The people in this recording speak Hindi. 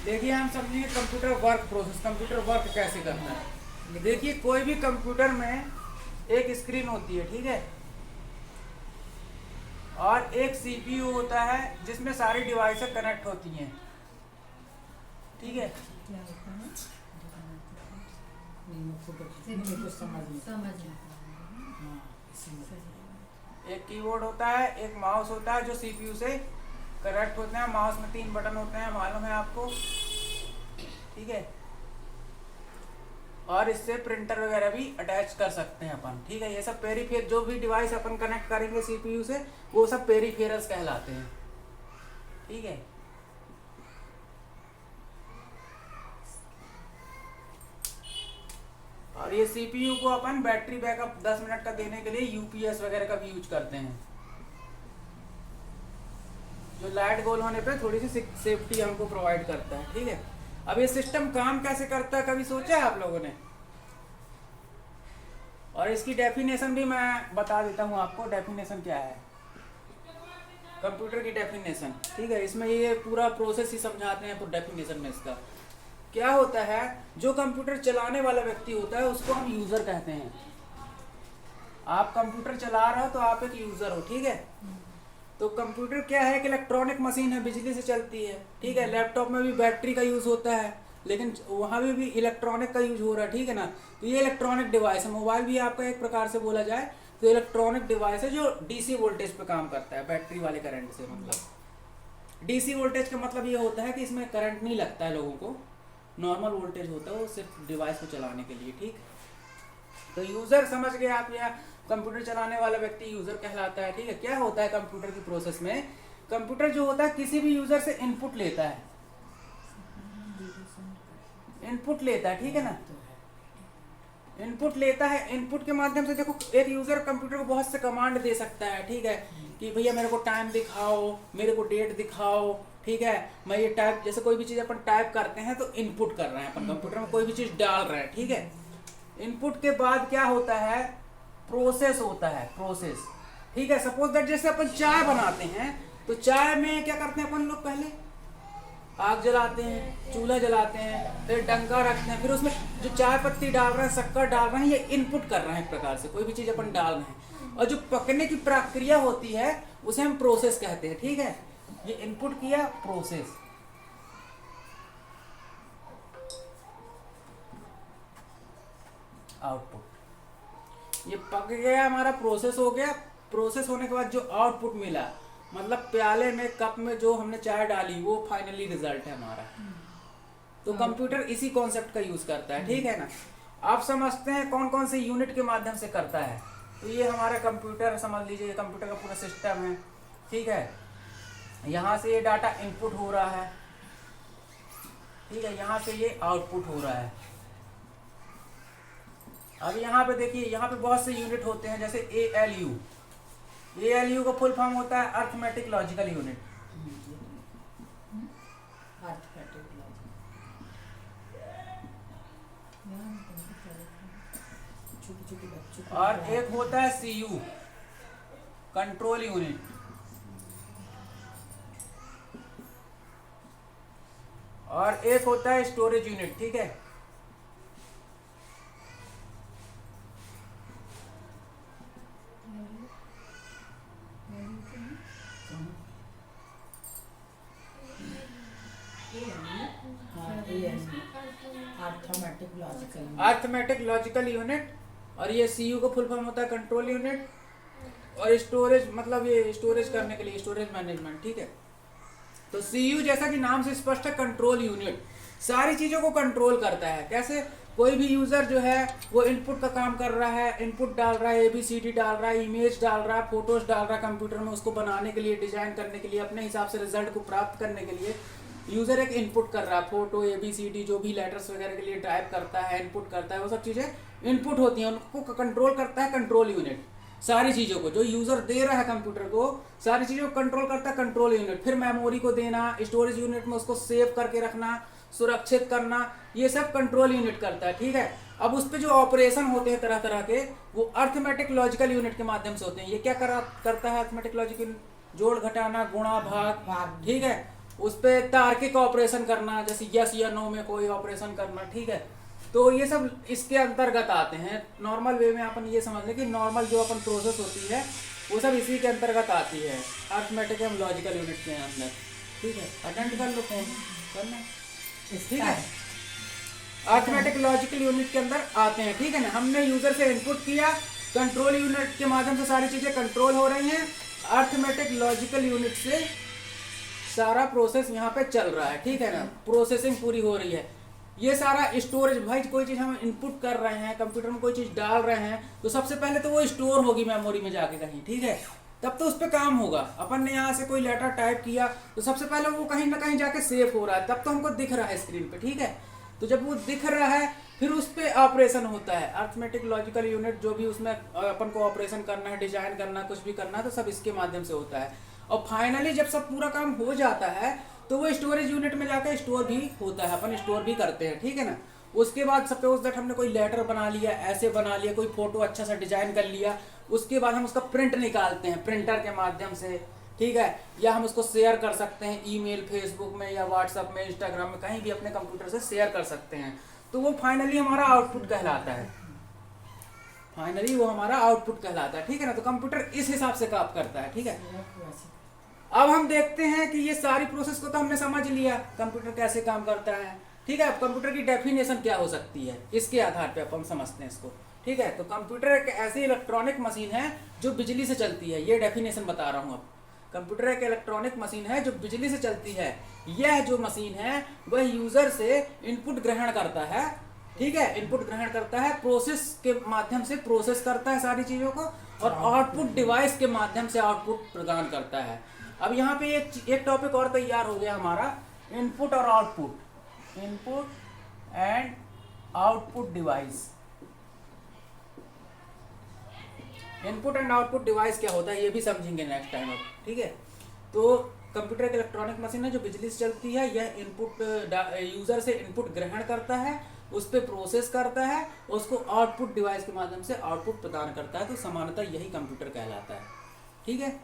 देखिए हम समझिए computer work process, computer work कैसे करता है। देखिए कोई भी कंप्यूटर में एक स्क्रीन होती है, ठीक है, और एक सीपीयू होता है जिसमें सारी डिवाइसें कनेक्ट होती हैं, ठीक है। क्या होता है? नहीं, मैं फोटो खींच नहीं, मेरे को समझ नहीं हाँ, समझ एक कीबोर्ड होता है, एक माउस होता है जो सीपीयू से कनेक्ट होते हैं। माउस में 3 बटन होते हैं, मालूम है आपको, ठीक है। और इससे प्रिंटर वगैरह भी अटैच कर सकते हैं अपन, ठीक है। ये सब पेरीफेर, जो भी डिवाइस अपन कनेक्ट करेंगे सीपीयू से, वो सब पेरीफेरल्स कहलाते हैं, ठीक है। और ये सीपीयू को अपन बैटरी बैकअप 10 मिनट का देने के लिए यूपीएस वगैरह का भी यूज करते हैं, जो लाइट गोल होने पे थोड़ी सी सेफ्टी हमको प्रोवाइड करता है, ठीक है। अब ये सिस्टम काम कैसे करता है, कभी सोचा है आप लोगों ने? और इसकी डेफिनेशन भी मैं बता देता हूँ आपको, डेफिनेशन क्या है कंप्यूटर की डेफिनेशन, ठीक है। इसमें ये पूरा प्रोसेस ही समझाते हैं डेफिनेशन में। इसका क्या होता है, जो कंप्यूटर चलाने वाला व्यक्ति होता है उसको हम यूजर कहते हैं। आप कंप्यूटर चला रहे हो तो आप एक यूजर हो, ठीक है। तो कंप्यूटर क्या है, एक इलेक्ट्रॉनिक मशीन है, बिजली से चलती है, ठीक है। लैपटॉप में भी बैटरी का यूज होता है, लेकिन वहाँ भी इलेक्ट्रॉनिक का यूज हो रहा है, ठीक है ना। तो ये इलेक्ट्रॉनिक डिवाइस है। मोबाइल भी आपका एक प्रकार से बोला जाए तो इलेक्ट्रॉनिक डिवाइस है जो डीसी वोल्टेज पे काम करता है, बैटरी वाले करंट से। मतलब डीसी वोल्टेज का मतलब ये होता है कि इसमें करंट नहीं लगता है लोगों को, नॉर्मल वोल्टेज होता है, वो सिर्फ डिवाइस को चलाने के लिए, ठीक। तो यूजर समझ गए आप, या कंप्यूटर चलाने वाला व्यक्ति यूजर कहलाता है, ठीक है। क्या होता है कंप्यूटर की प्रोसेस में, कंप्यूटर जो होता है किसी भी यूजर से इनपुट लेता है, इनपुट लेता है, ठीक है ना। इनपुट लेता है, इनपुट के माध्यम से देखो एक यूजर कंप्यूटर को बहुत से कमांड दे सकता है, ठीक है, कि भैया मेरे को टाइम दिखाओ, मेरे को डेट दिखाओ, ठीक है। मैं ये टाइप, जैसे कोई भी चीज अपन टाइप करते हैं तो इनपुट कर रहे हैं अपन, कंप्यूटर में कोई भी चीज डाल रहे हैं, ठीक है। इनपुट के बाद क्या होता है, प्रोसेस होता है, प्रोसेस, ठीक है। सपोज दैट जैसे अपन चाय बनाते हैं तो चाय में क्या करते हैं अपन लोग, पहले आग जलाते हैं, चूल्हा जलाते हैं, फिर डंका रखते हैं, फिर उसमें जो चाय पत्ती डाल रहे हैं, शक्कर डाल रहे हैं, ये इनपुट कर रहे हैं एक प्रकार से, कोई भी चीज अपन डाल रहे हैं। और जो पकने की प्रक्रिया होती है उसे हम प्रोसेस कहते हैं, ठीक है। ये इनपुट किया, प्रोसेस, आउटपुट। ये पक गया, हमारा प्रोसेस हो गया। प्रोसेस होने के बाद जो आउटपुट मिला, मतलब प्याले में, कप में जो हमने चाय डाली, वो फाइनली रिजल्ट है हमारा। तो कंप्यूटर इसी कॉन्सेप्ट का यूज करता है, ठीक है ना। आप समझते हैं कौन कौन से यूनिट के माध्यम से करता है। तो ये हमारा कंप्यूटर समझ लीजिए, कंप्यूटर का पूरा सिस्टम है, ठीक है। यहाँ से ये डाटा इनपुट हो रहा है, ठीक है, यहाँ से ये आउटपुट हो रहा है। अब यहाँ पे देखिए, यहाँ पे बहुत से यूनिट होते हैं, जैसे ALU। ALU का फुल फॉर्म होता है अर्थमेटिक लॉजिकल यूनिट। और एक होता है CU, कंट्रोल यूनिट। और एक होता है स्टोरेज यूनिट, ठीक है। Arithmetic logical unit. और ये CU का फुल फॉर्म होता है कंट्रोल यूनिट। और स्टोरेज मतलब ये स्टोरेज करने के लिए, स्टोरेज मैनेजमेंट, ठीक है। तो CU जैसा कि नाम से स्पष्ट है, कंट्रोल यूनिट, सारी चीजों को कंट्रोल करता है। कैसे, कोई भी यूजर जो है वो इनपुट का काम कर रहा है, इनपुट डाल रहा है, ABCD डाल रहा है, इमेज डाल रहा है, फोटोज डाल रहा है कंप्यूटर में, उसको बनाने के लिए, डिजाइन करने के लिए, अपने हिसाब से रिजल्ट को प्राप्त करने के लिए यूजर एक इनपुट कर रहा है। फोटो, ABCD जो भी लेटर्स वगैरह के लिए टाइप करता है, इनपुट करता है, वो सब चीजें इनपुट होती हैं, उनको कंट्रोल करता है कंट्रोल यूनिट। सारी चीजों को जो यूजर दे रहा है कंप्यूटर को, सारी चीजों को कंट्रोल करता है कंट्रोल यूनिट। फिर मेमोरी को देना, स्टोरेज यूनिट में उसको सेव करके रखना, सुरक्षित करना, ये सब कंट्रोल यूनिट करता है, ठीक है। अब उस पे जो ऑपरेशन होते हैं तरह तरह के, वो अर्थमेटिक लॉजिकल यूनिट के माध्यम से होते हैं। ये क्या करता है अर्थमेटिक लॉजिकल यूनिट, जोड़ घटाना, गुणा भाग, ठीक है। उस पर तार्किक ऑपरेशन करना, जैसे यस या नो में कोई ऑपरेशन करना, ठीक है। तो ये सब इसके अंतर्गत आते हैं। नॉर्मल वे में अपन ये समझ लें कि नॉर्मल जो अपन प्रोसेस होती है वो सब इसी के अंतर्गत आती है, अर्थमेटिक एवं लॉजिकल यूनिट के अंदर, ठीक है। अटेंड कर लो, फोन करना, ठीक है। अर्थमेटिक लॉजिकल यूनिट के अंदर आते हैं, ठीक है ना। हमने यूजर से इनपुट किया, कंट्रोल यूनिट के माध्यम से सारी चीजें कंट्रोल हो रही हैं, अर्थमेटिक लॉजिकल यूनिट से सारा प्रोसेस यहाँ पे चल रहा है, ठीक है ना। प्रोसेसिंग पूरी हो रही है। ये सारा स्टोरेज, भाई कोई चीज हम इनपुट कर रहे हैं, कंप्यूटर में कोई चीज डाल रहे हैं, तो सबसे पहले तो वो स्टोर होगी मेमोरी में जाके कहीं, ठीक है। तब तो उस पर काम होगा। अपन ने यहाँ से कोई लेटर टाइप किया तो सबसे पहले वो कहीं ना कहीं जाके सेव हो रहा है, तब तो हमको दिख रहा है स्क्रीन पे, ठीक है। तो जब वो दिख रहा है फिर उस पर ऑपरेशन होता है। अर्थमेटिक लॉजिकल यूनिट जो भी उसमें अपन को ऑपरेशन करना है, डिजाइन करना, कुछ भी करना है, तो सब इसके माध्यम से होता है। और फाइनली जब सब पूरा काम हो जाता है तो वो स्टोरेज यूनिट में जाकर स्टोर भी होता है, अपन स्टोर भी करते हैं, ठीक है ना। उसके बाद सपोज दैट हमने कोई लेटर बना लिया, ऐसे बना लिया, कोई फोटो अच्छा सा डिजाइन कर लिया, उसके बाद हम उसका प्रिंट निकालते हैं प्रिंटर के माध्यम से, ठीक है। या हम उसको शेयर कर सकते हैं ईमेल, फेसबुक में या व्हाट्सएप में, इंस्टाग्राम में, कहीं भी अपने कंप्यूटर से शेयर कर सकते हैं। तो वो फाइनली हमारा आउटपुट कहलाता है, फाइनली वो हमारा आउटपुट कहलाता है, ठीक है ना। तो कंप्यूटर इस हिसाब से काम करता है, ठीक है। अब हम देखते हैं कि ये सारी प्रोसेस को तो हमने समझ लिया, कंप्यूटर कैसे काम करता है, ठीक है। अब कंप्यूटर की डेफिनेशन क्या हो सकती है, इसके आधार पे अपन समझते हैं इसको, ठीक है। तो कंप्यूटर एक ऐसी इलेक्ट्रॉनिक मशीन है जो बिजली से चलती है, ये डेफिनेशन बता रहा हूँ अब। कंप्यूटर एक इलेक्ट्रॉनिक मशीन है जो बिजली से चलती है। यह जो मशीन है वह यूजर से इनपुट ग्रहण करता है, ठीक है। इनपुट ग्रहण करता है, प्रोसेस के माध्यम से प्रोसेस करता है सारी चीजों को, और आउटपुट डिवाइस के माध्यम से आउटपुट प्रदान करता है। अब यहाँ पे एक टॉपिक और तैयार हो गया हमारा, इनपुट और output, input and output device. Input and output device क्या होता है ये भी समझेंगे नेक्स्ट टाइम अब, ठीक है। तो कंप्यूटर एक इलेक्ट्रॉनिक मशीन है जो बिजली से चलती है। यह इनपुट यूजर से इनपुट ग्रहण करता है, उस पर प्रोसेस करता है, उसको आउटपुट डिवाइस के माध्यम से आउटपुट प्रदान करता है। तो सामान्यतः यही कंप्यूटर कहलाता है, ठीक है।